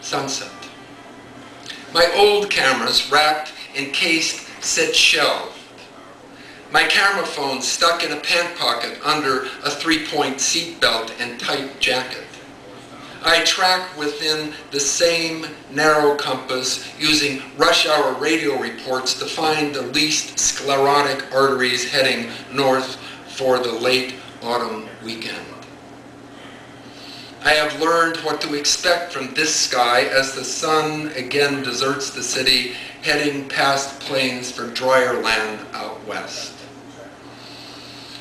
sunset. My old cameras, wrapped in cased, sit shelved. My camera phone stuck in a pant pocket under a 3-point seat belt and tight jacket. I track within the same narrow compass, using rush hour radio reports to find the least sclerotic arteries heading north for the late autumn weekend. I have learned what to expect from this sky as the sun again deserts the city, heading past plains for drier land out west.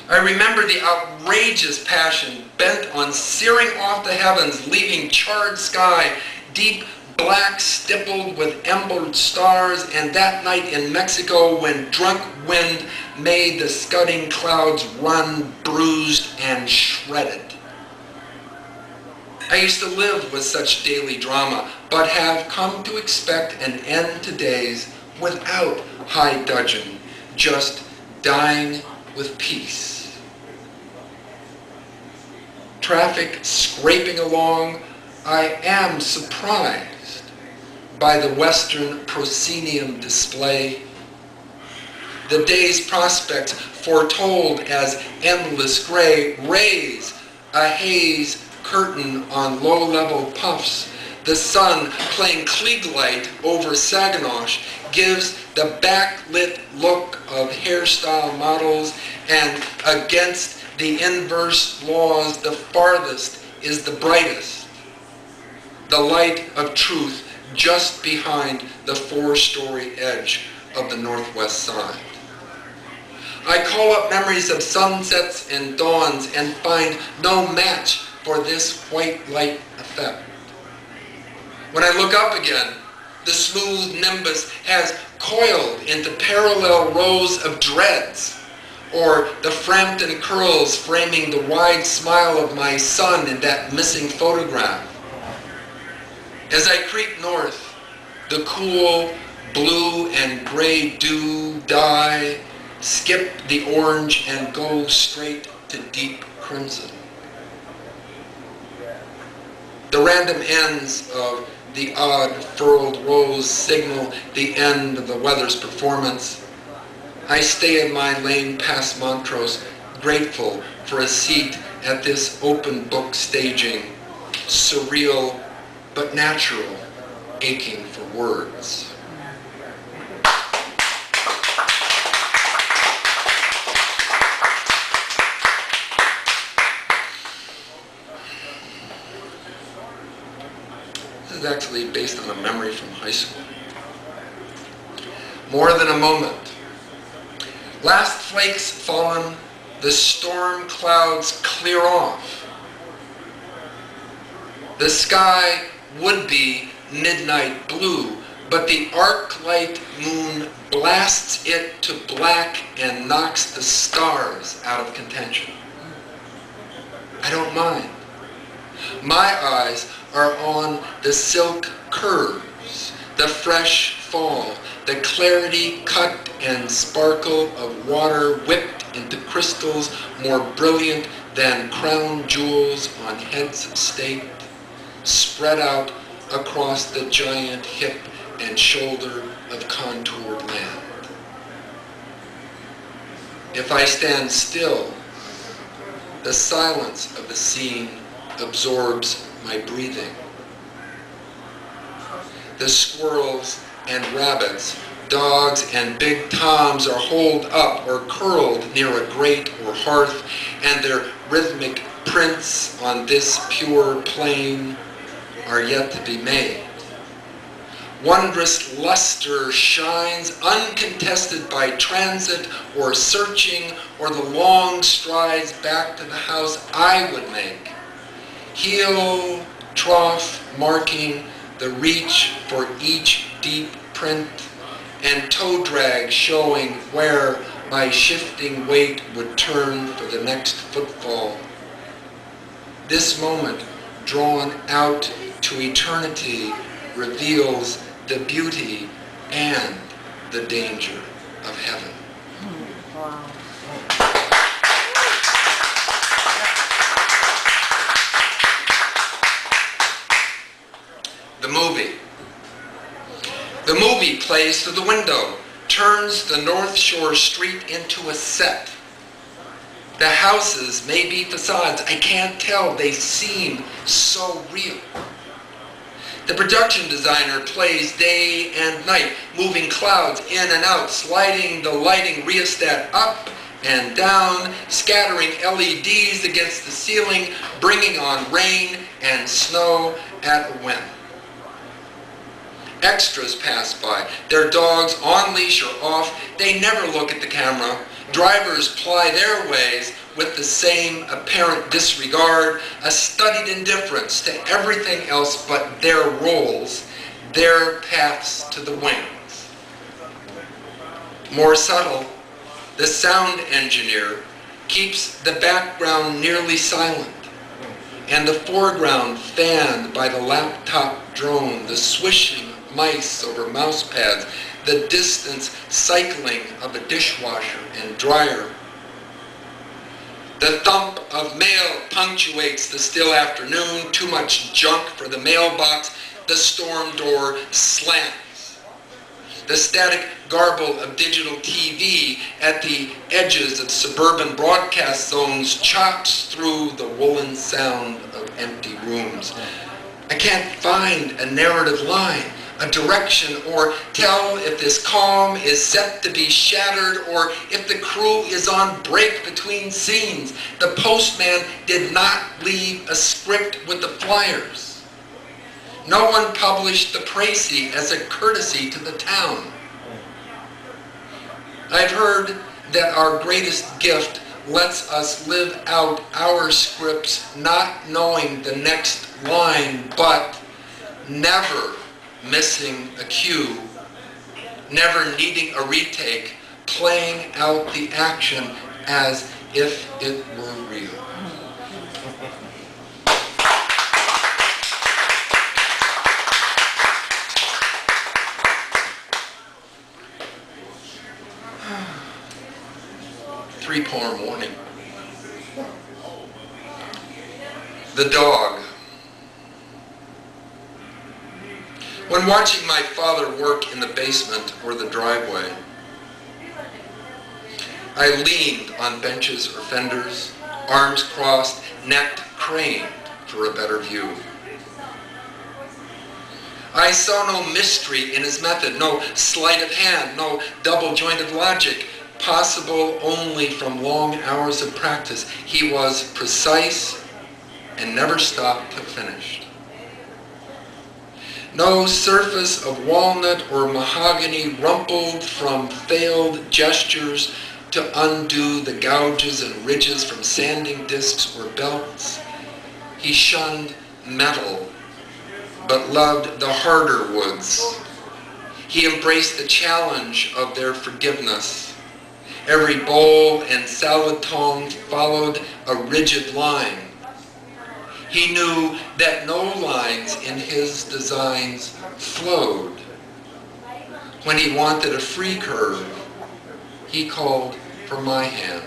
I remember the outrageous passion bent on searing off the heavens, leaving charred sky, deep black stippled with emerald stars, and that night in Mexico when drunk wind made the scudding clouds run bruised and shredded. I used to live with such daily drama, but have come to expect an end to days without high dudgeon, just dying with peace. Traffic scraping along, I am surprised by the Western proscenium display. The day's prospects, foretold as endless gray, raise a haze curtain on low-level puffs. The sun, playing Klieg light over Saginaw, gives the backlit look of hairstyle models, and against the inverse laws, the farthest is the brightest. The light of truth just behind the 4-story edge of the northwest side. I call up memories of sunsets and dawns and find no match for this white light effect. When I look up again, the smooth nimbus has coiled into parallel rows of dreads, or the Frampton curls framing the wide smile of my son in that missing photograph. As I creep north, the cool blue and gray dew dye skip the orange and go straight to deep crimson. The random ends of the odd furled rows signal the end of the weather's performance. I stay in my lane past Montrose, grateful for a seat at this open book staging, surreal but natural, aching for words. This is actually based on a memory from high school. More than a moment. Last flakes fallen, the storm clouds clear off. The sky would be midnight blue, but the arc-light moon blasts it to black and knocks the stars out of contention. I don't mind. My eyes are on the silk curves, the fresh fall, the clarity, cut, and sparkle of water whipped into crystals more brilliant than crown jewels on heads of state, spread out across the giant hip and shoulder of contoured land. If I stand still, the silence of the scene absorbs my breathing. The squirrels and rabbits, dogs and big toms are holed up or curled near a grate or hearth, and their rhythmic prints on this pure plain are yet to be made. Wondrous luster shines uncontested by transit or searching or the long strides back to the house I would make. Heel, trough marking the reach for each deep print, and toe drag showing where my shifting weight would turn for the next footfall. This moment, drawn out to eternity, reveals the beauty and the danger of heaven. Wow. The movie. The movie plays through the window, turns the North Shore street into a set. The houses may be facades. I can't tell. They seem so real. The production designer plays day and night, moving clouds in and out, sliding the lighting rheostat up and down, scattering LEDs against the ceiling, bringing on rain and snow at a whim. Extras pass by, their dogs on leash or off. They never look at the camera. Drivers ply their ways with the same apparent disregard, a studied indifference to everything else but their roles, their paths to the wings. More subtle, the sound engineer keeps the background nearly silent, and the foreground fanned by the laptop drone, the swishing mice over mouse pads, the distance cycling of a dishwasher and dryer. The thump of mail punctuates the still afternoon, too much junk for the mailbox, the storm door slams. The static garble of digital TV at the edges of suburban broadcast zones chops through the woolen sound of empty rooms. I can't find a narrative line, a direction, or tell if this calm is set to be shattered or if the crew is on break between scenes. The postman did not leave a script with the flyers. No one published the précis as a courtesy to the town. I've heard that our greatest gift lets us live out our scripts not knowing the next line, but never missing a cue, never needing a retake, playing out the action as if it were real. Three-poem warning. The dog. When watching my father work in the basement or the driveway, I leaned on benches or fenders, arms crossed, neck craned for a better view. I saw no mystery in his method, no sleight of hand, no double-jointed logic, possible only from long hours of practice. He was precise and never stopped till finished. No surface of walnut or mahogany rumpled from failed gestures to undo the gouges and ridges from sanding discs or belts. He shunned metal, but loved the harder woods. He embraced the challenge of their forgiveness. Every bowl and salad tong followed a rigid line. He knew that no lines in his designs flowed. When he wanted a free curve, he called for my hand.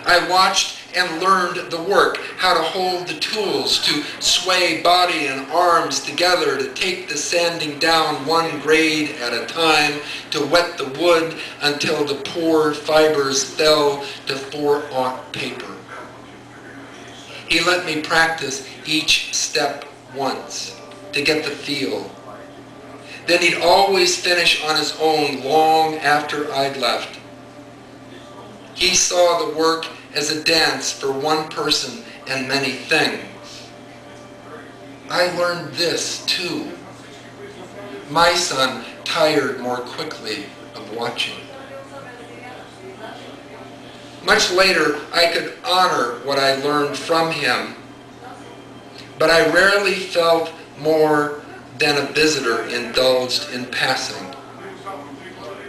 I watched and learned the work, how to hold the tools, to sway body and arms together, to take the sanding down one grade at a time, to wet the wood until the poor fibers fell to 4/0 paper. He let me practice each step once to get the feel. Then he'd always finish on his own long after I'd left. He saw the work as a dance for one person and many things. I learned this too. My son tired more quickly of watching. Much later, I could honor what I learned from him, but I rarely felt more than a visitor indulged in passing.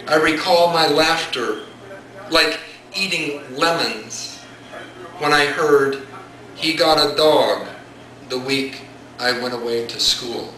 I recall my laughter, like eating lemons, when I heard he got a dog the week I went away to school.